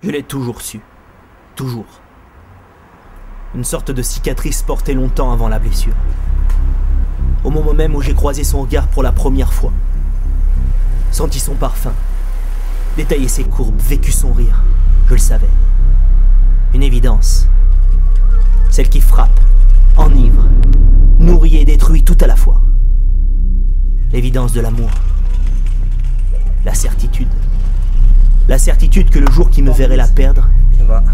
Je l'ai toujours su. Toujours. Une sorte de cicatrice portée longtemps avant la blessure. Au moment même où j'ai croisé son regard pour la première fois. Senti son parfum. Détaillé ses courbes, vécu son rire. Je le savais. Une évidence. Celle qui frappe, enivre, nourrit et détruit tout à la fois. L'évidence de l'amour. La certitude. La certitude que le jour qui me verrait la perdre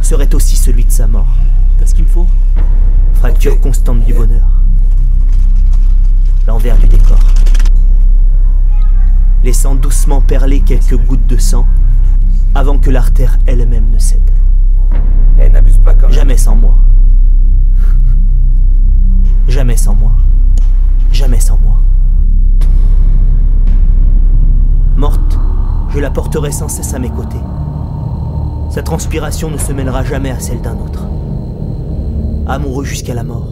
serait aussi celui de sa mort. T'as ce qu'il me faut? Fracture constante du bonheur. L'envers du décor. Laissant doucement perler quelques gouttes de sang avant que l'artère elle-même ne cède. Eh, n'abuse pas quand même. Jamais sans moi. Jamais sans moi. Jamais sans moi. Morte, je la porterai sans cesse à mes côtés. Sa transpiration ne se mêlera jamais à celle d'un autre. Amoureux jusqu'à la mort.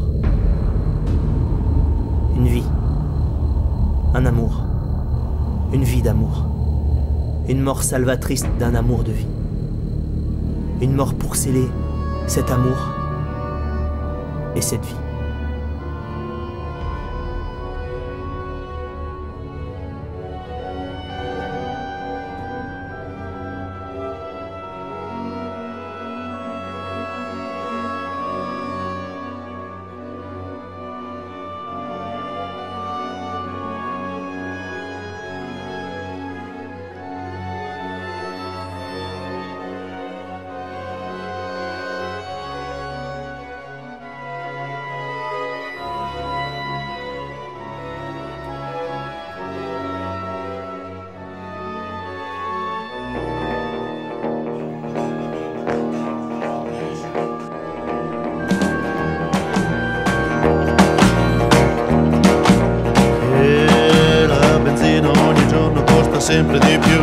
Une vie. Un amour. Une vie d'amour. Une mort salvatrice d'un amour de vie. Une mort pour sceller cet amour et cette vie. Sempre di più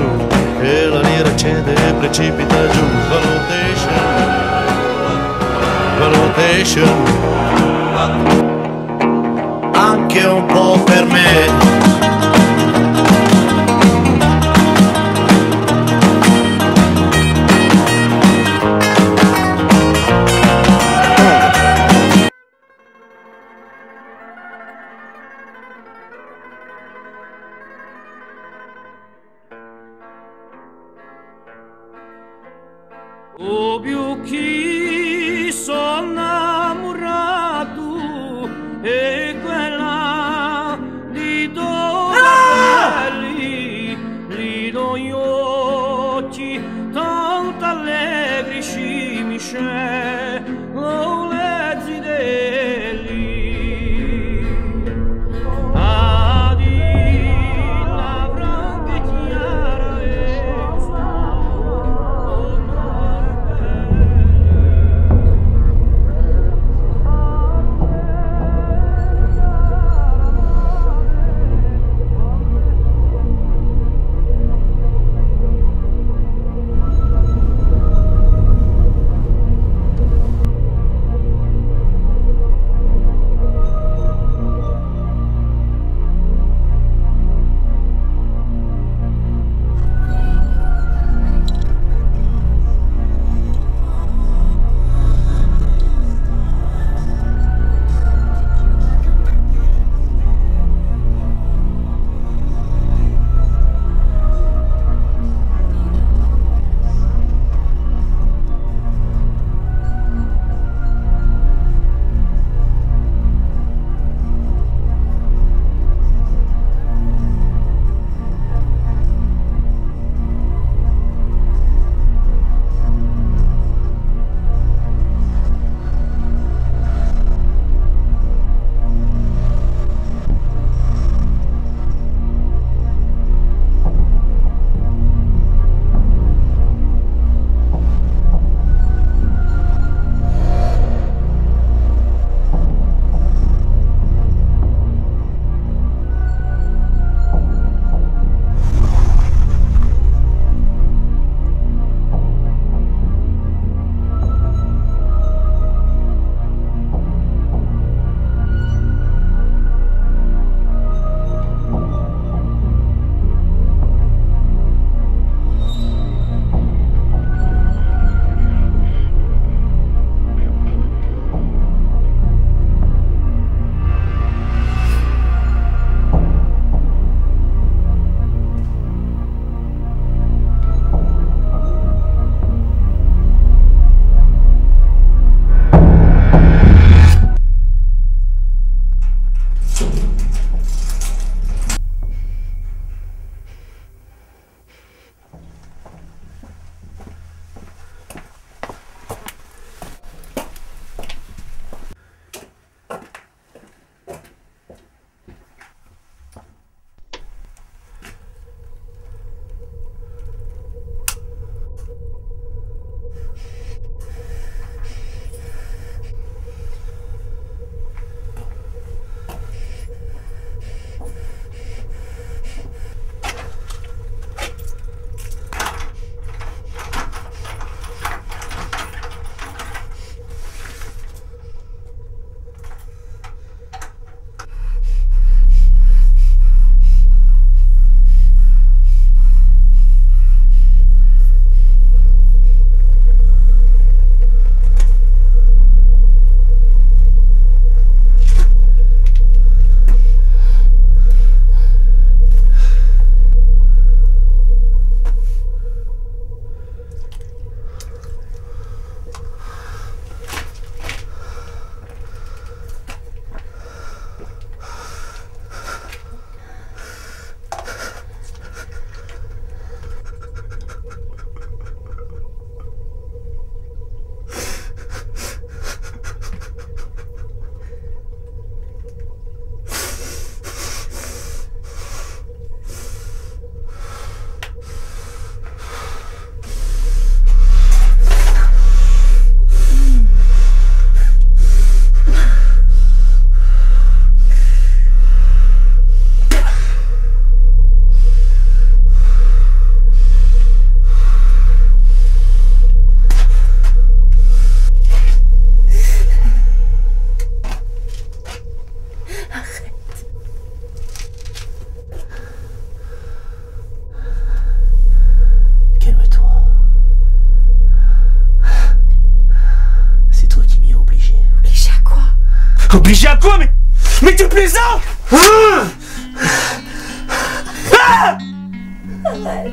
e la lira cede e precipita giù. Valutation, anche un po' per me. O più chi sono innamorato è quella di Donatelli, li do gli occhi tanto allegri mi c'è o le zidelli. obligé à quoi? Mais tu plaisantes! Arrête!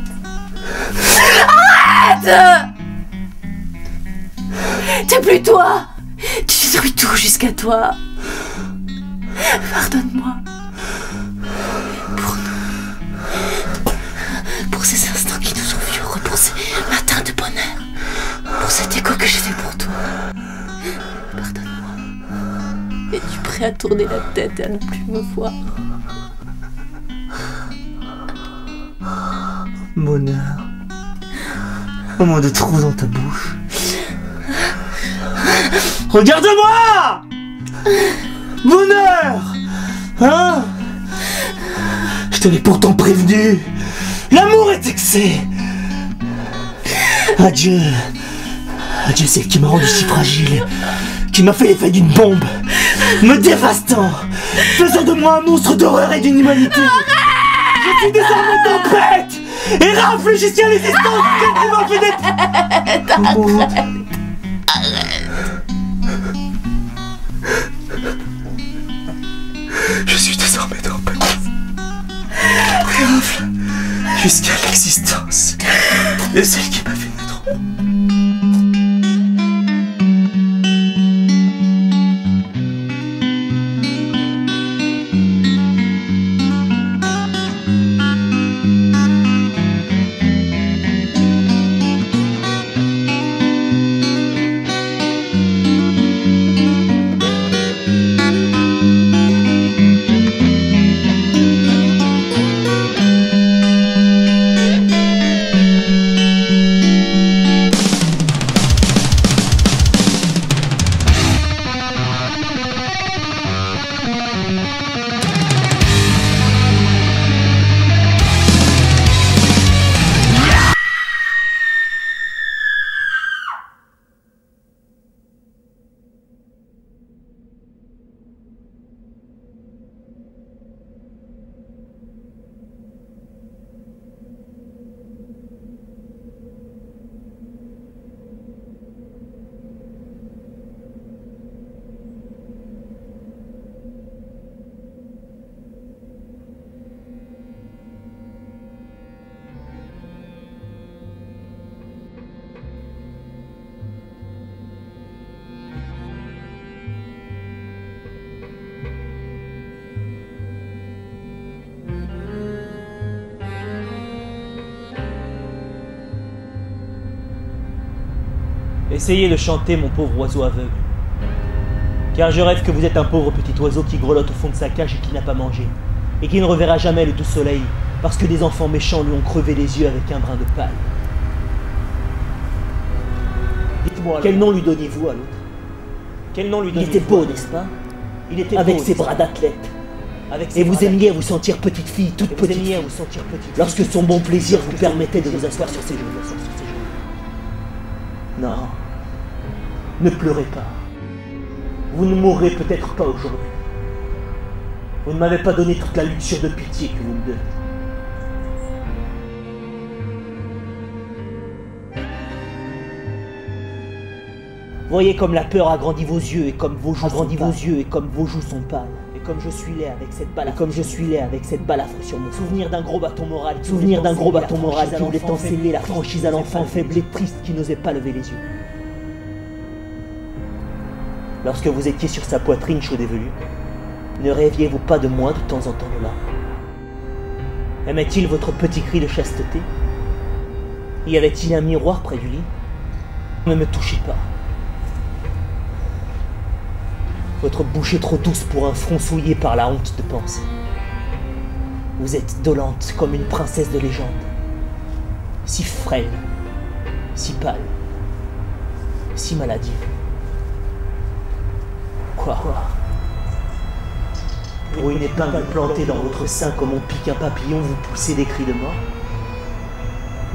Arrête! T'es plus toi! Tu détruis tout jusqu'à toi! Pardonne-moi. Pour ces instants qui nous ont vus heureux, pour ces matins de bonheur, pour cet écho que j'ai fait pour toi. Pardonne-moi. Es-tu prêt à tourner la tête et à ne plus me voir? Bonheur. Moment de trou dans ta bouche. Regarde-moi! Bonheur! Hein? Je t'avais pourtant prévenu. L'amour est excès. Adieu. Adieu celle qui m'a rendu si fragile, qui m'a fait l'effet d'une bombe, me dévastant, faisant de moi un monstre d'horreur et d'inhumanité. Je suis désormais tempête et rafle jusqu'à l'existence qui m'a fait d'être. Je suis désormais tempête et rafle jusqu'à l'existence de celle qui m'a fait naître. Essayez de chanter, mon pauvre oiseau aveugle. Car je rêve que vous êtes un pauvre petit oiseau qui grelotte au fond de sa cage et qui n'a pas mangé, et qui ne reverra jamais le doux soleil, parce que des enfants méchants lui ont crevé les yeux avec un brin de paille. Dites-moi, quel nom lui donniez-vous à l'autre? Quel nom lui donniez-vous? Il était beau, n'est-ce pas? Il était avec beau, ses bras d'athlète. Et vous aimiez à vous sentir petite fille, toute petite fille, lorsque son bon plaisir vous permettait de vous asseoir sur ses genoux. Non, ne pleurez pas. Vous ne mourrez peut-être pas aujourd'hui. Vous ne m'avez pas donné toute la luxure de pitié que vous me donnez. Voyez comme la peur agrandit vos yeux et comme vos joues sont pâles. Et comme je suis laid avec cette balafre, sur mon souvenir d'un gros bâton moral, qui voulait enseigner la franchise à l'enfant faible et triste qui n'osait pas lever les yeux. Lorsque vous étiez sur sa poitrine chaude et velue, ne rêviez-vous pas de moi de temps en temps de là? Aimait-il votre petit cri de chasteté? Y avait-il un miroir près du lit? Ne me touchez pas. Votre bouche est trop douce pour un front souillé par la honte de penser. Vous êtes dolente comme une princesse de légende, si frêle, si pâle, si maladive. Quoi? Pour une épingle plantée dans votre sein comme on pique un papillon, vous poussez des cris de mort?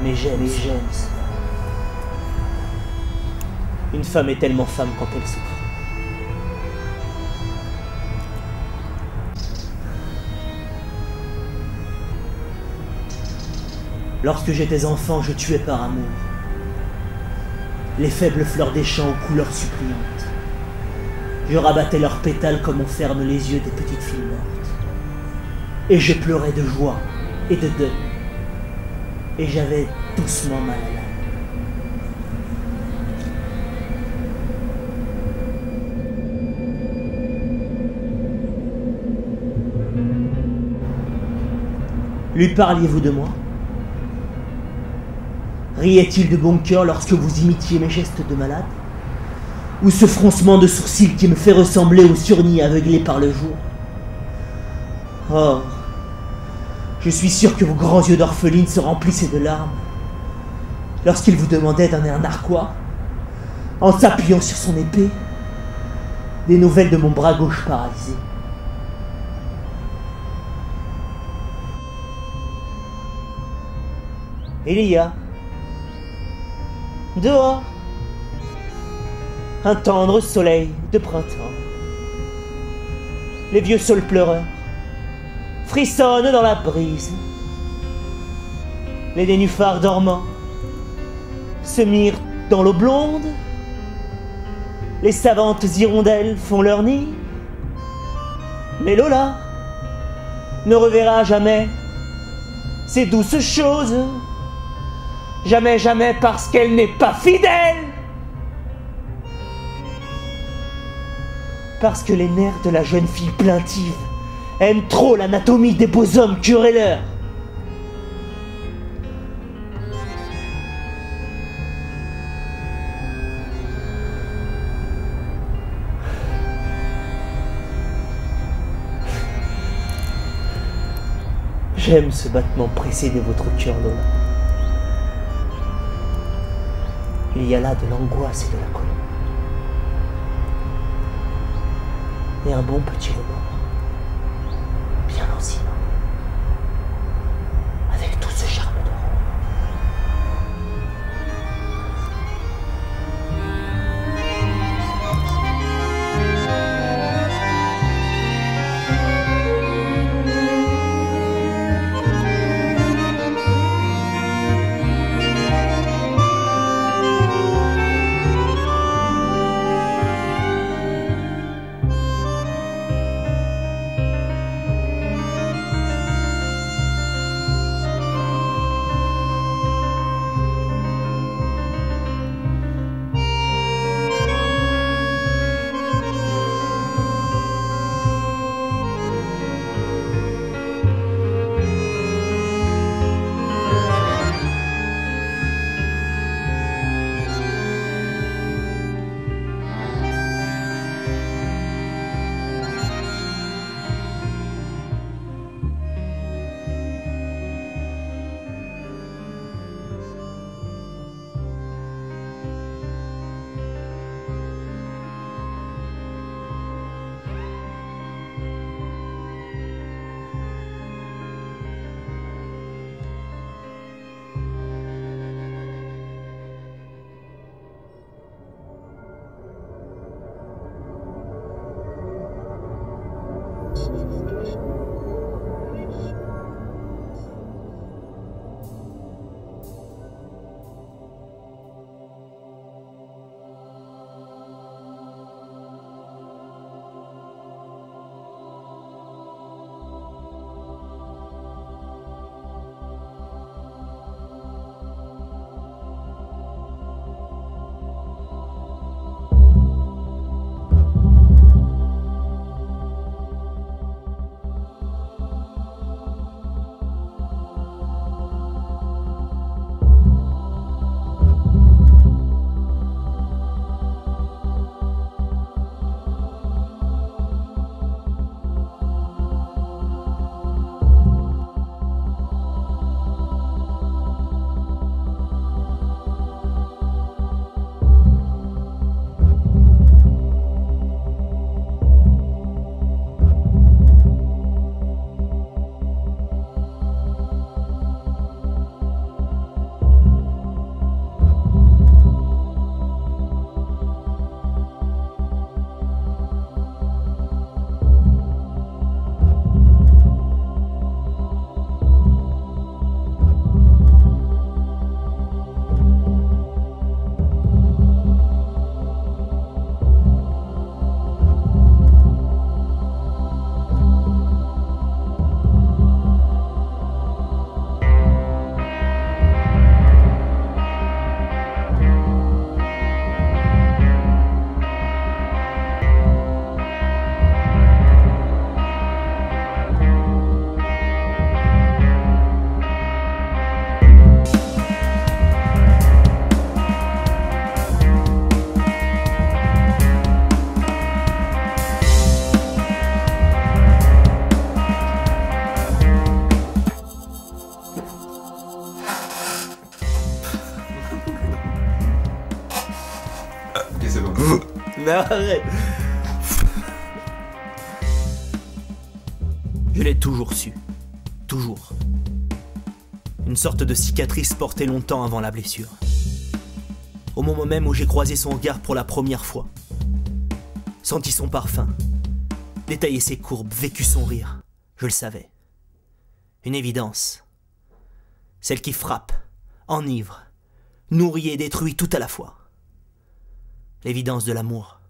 Mais j'aime. Une femme est tellement femme quand elle souffre. Lorsque j'étais enfant, je tuais par amour les faibles fleurs des champs aux couleurs suppliantes. Je rabattais leurs pétales comme on ferme les yeux des petites filles mortes. Et je pleurais de joie et de deuil. Et j'avais doucement mal à l'âme. Lui parliez-vous de moi? Riait-il de bon cœur lorsque vous imitiez mes gestes de malade? Ou ce froncement de sourcils qui me fait ressembler au surnis aveuglé par le jour? Oh, je suis sûr que vos grands yeux d'orpheline se remplissaient de larmes lorsqu'il vous demandait d'un air narquois, en s'appuyant sur son épée, des nouvelles de mon bras gauche paralysé. Il y a, dehors, un tendre soleil de printemps. Les vieux saules pleureurs frissonnent dans la brise. Les nénuphars dormants se mirent dans l'eau blonde. Les savantes hirondelles font leur nid. Mais Lola ne reverra jamais ces douces choses. Jamais, jamais, parce qu'elle n'est pas fidèle. Parce que les nerfs de la jeune fille plaintive aiment trop l'anatomie des beaux hommes querelleurs. J'aime ce battement pressé de votre cœur, Lola. Il y a là de l'angoisse et de la colère. Et un bon petit remords. Bien lancinant. Avec tout ce charme de rôle. mais arrête. Je l'ai toujours su. Toujours. Une sorte de cicatrice portée longtemps avant la blessure. Au moment même où j'ai croisé son regard pour la première fois. Senti son parfum. Détaillé ses courbes, vécu son rire. Je le savais. Une évidence. Celle qui frappe, enivre, nourrit et détruit tout à la fois. L'évidence de l'amour.